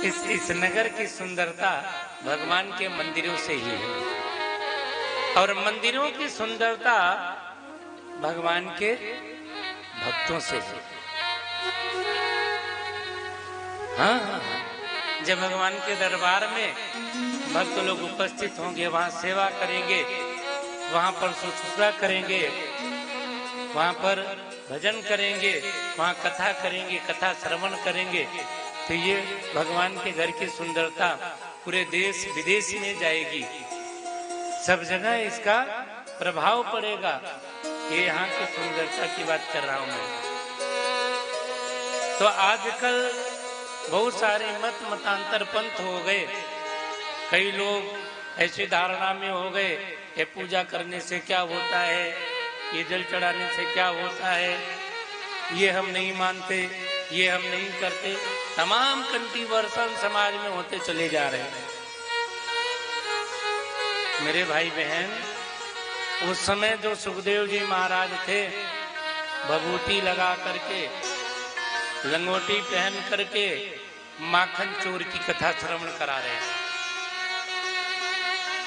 इस नगर की सुंदरता भगवान के मंदिरों से ही है और मंदिरों की सुंदरता भगवान के भक्तों से है। हाँ, जब भगवान के दरबार में भक्त लोग उपस्थित होंगे, वहां सेवा करेंगे, वहां पर शुश्रूषा करेंगे, वहां पर भजन करेंगे, वहां कथा करेंगे, कथा श्रवण करेंगे, तो ये भगवान के घर की सुंदरता पूरे देश विदेश में जाएगी, सब जगह इसका प्रभाव पड़ेगा। ये यहाँ की सुंदरता की बात कर रहा हूं मैं। तो आजकल बहुत सारे मतांतर पंथ हो गए। कई लोग ऐसी धारणा में हो गए, ये पूजा करने से क्या होता है, ये जल चढ़ाने से क्या होता है, ये हम नहीं मानते, ये हम नहीं करते। तमाम कंट्रोवर्सन समाज में होते चले जा रहे हैं। मेरे भाई बहन, उस समय जो सुखदेव जी महाराज थे, भभूति लगा करके, लंगोटी पहन करके माखन चोर की कथा श्रवण करा रहे हैं।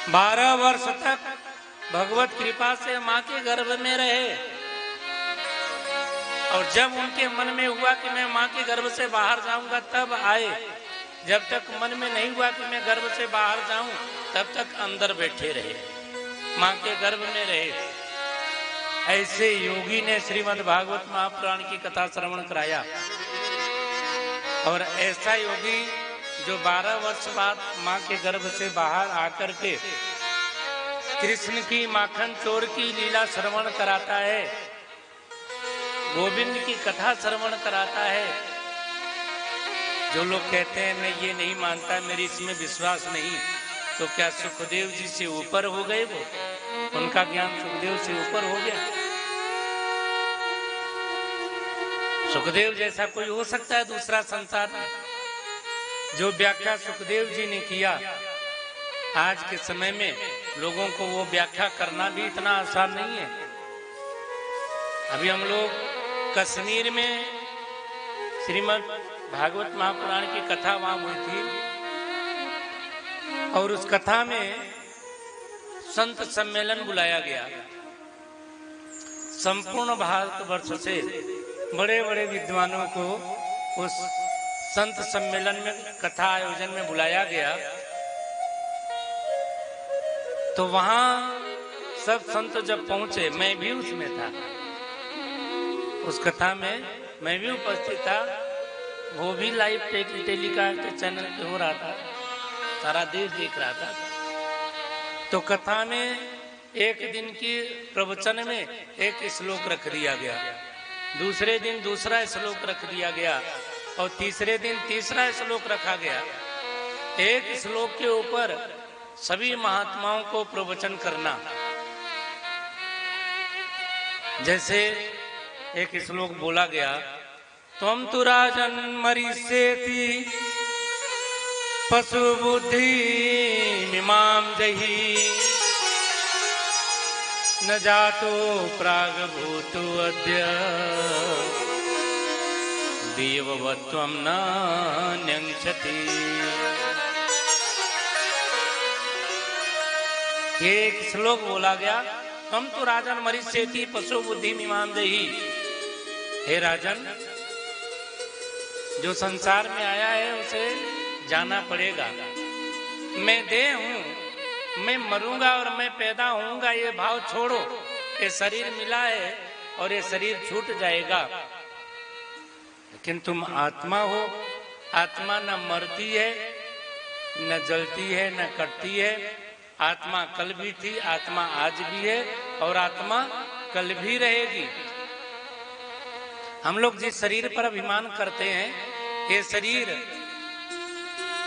12 वर्ष तक भगवत कृपा से मां के गर्भ में रहे और जब उनके मन में हुआ कि मैं मां के गर्भ से बाहर जाऊंगा तब आए। जब तक मन में नहीं हुआ कि मैं गर्भ से बाहर जाऊं तब तक अंदर बैठे रहे, मां के गर्भ में रहे। ऐसे योगी ने श्रीमद् भागवत महापुराण की कथा श्रवण कराया और ऐसा योगी जो 12 वर्ष बाद मां के गर्भ से बाहर आकर के कृष्ण की माखन चोर की लीला श्रवण कराता है, गोविंद की कथा श्रवण कराता है। जो लोग कहते हैं मैं ये नहीं मानता, मेरी इसमें विश्वास नहीं, तो क्या सुखदेव जी से ऊपर हो गए वो? उनका ज्ञान सुखदेव से ऊपर हो गया? सुखदेव जैसा कोई हो सकता है दूसरा संसार में? जो व्याख्या सुखदेव जी ने किया, आज के समय में लोगों को वो व्याख्या करना भी इतना आसान नहीं है। अभी हम लोग कश्मीर में श्रीमद् भागवत महापुराण की कथा वहां हुई थी और उस कथा में संत सम्मेलन बुलाया गया। संपूर्ण भारतवर्ष से बड़े बड़े विद्वानों को उस संत सम्मेलन में, कथा आयोजन में बुलाया गया। तो वहां सब संत जब पहुंचे, मैं भी उसमें था, उस कथा में मैं भी उपस्थित था। वो भी लाइव टेलीकास्ट चैनल पे हो रहा था, सारा देश देख रहा था। तो कथा में एक दिन की प्रवचन में एक श्लोक रख दिया गया, दूसरे दिन दूसरा श्लोक रख दिया गया और तीसरे दिन तीसरा श्लोक रखा गया। एक श्लोक के ऊपर सभी महात्माओं को प्रवचन करना। जैसे एक श्लोक बोला गया, त्वं तु राजन् मरीष्येति पशु बुद्धि मिमां जहि न जातो प्राग भूतो अद्य देववत्वं न न्यंक्षति। एक श्लोक बोला गया, हम तो राजन मरीष्येति पशु बुद्धि मिमां जहि। हे राजन, जो संसार में आया है उसे जाना पड़ेगा। मैं देह हूं, मैं मरूंगा और मैं पैदा होऊंगा, ये भाव छोड़ो। ये शरीर मिला है और ये शरीर छूट जाएगा, लेकिन तुम आत्मा हो। आत्मा न मरती है, न जलती है, न कटती है। आत्मा कल भी थी, आत्मा आज भी है और आत्मा कल भी रहेगी। हम लोग जिस शरीर पर अभिमान करते हैं, ये शरीर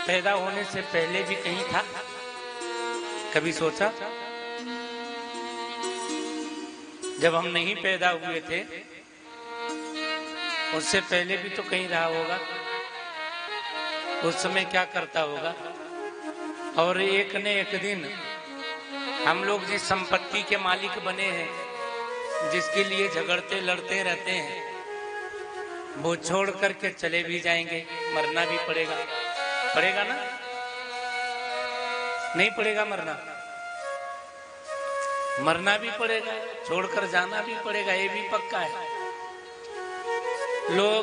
पैदा होने से पहले भी कहीं था? कभी सोचा? जब हम नहीं पैदा हुए थे उससे पहले भी तो कहीं रहा होगा। उस समय क्या करता होगा? और एक न एक दिन हम लोग जिस संपत्ति के मालिक बने हैं, जिसके लिए झगड़ते लड़ते रहते हैं, वो छोड़ करके चले भी जाएंगे, मरना भी पड़ेगा। पड़ेगा ना, नहीं पड़ेगा मरना? मरना भी पड़ेगा, छोड़कर जाना भी पड़ेगा, ये भी पक्का है। लोग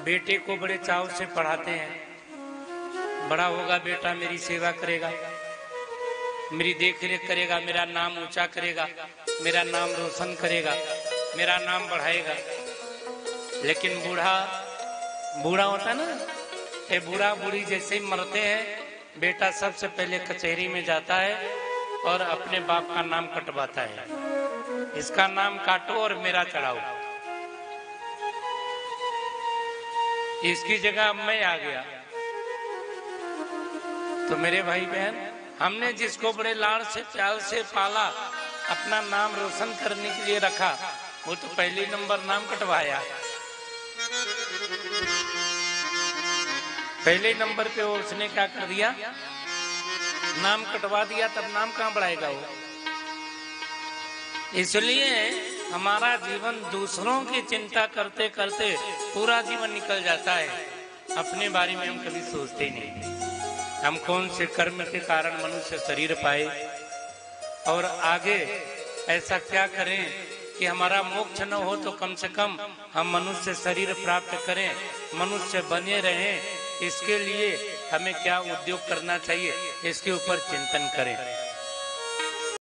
बेटे को बड़े चाव से पढ़ाते हैं, बड़ा होगा बेटा मेरी सेवा करेगा, मेरी देख रेख करेगा, मेरा नाम ऊंचा करेगा, मेरा नाम रोशन करेगा, मेरा नाम बढ़ाएगा। लेकिन बूढ़ा होता है ना, ये बूढ़ा बूढ़ी जैसे ही मरते हैं, बेटा सबसे पहले कचहरी में जाता है और अपने बाप का नाम कटवाता है, इसका नाम काटो और मेरा चढ़ाओ। इसकी जगह अब मैं आ गया। तो मेरे भाई बहन, हमने जिसको बड़े लाड़ से प्यार से पाला, अपना नाम रोशन करने के लिए रखा, वो तो पहले नंबर नाम कटवाया। पहले नंबर पे उसने क्या कर दिया, नाम कटवा दिया, तब नाम कहां बढ़ाएगा वो? इसलिए हमारा जीवन दूसरों की चिंता करते करते पूरा जीवन निकल जाता है, अपने बारे में हम कभी सोचते नहीं। हम कौन से कर्म के कारण मनुष्य शरीर पाए और आगे ऐसा क्या करें कि हमारा मोक्ष न हो तो कम से कम हम मनुष्य शरीर प्राप्त करें, मनुष्य बने रहें। इसके लिए हमें क्या उद्योग करना चाहिए, इसके ऊपर चिंतन करें।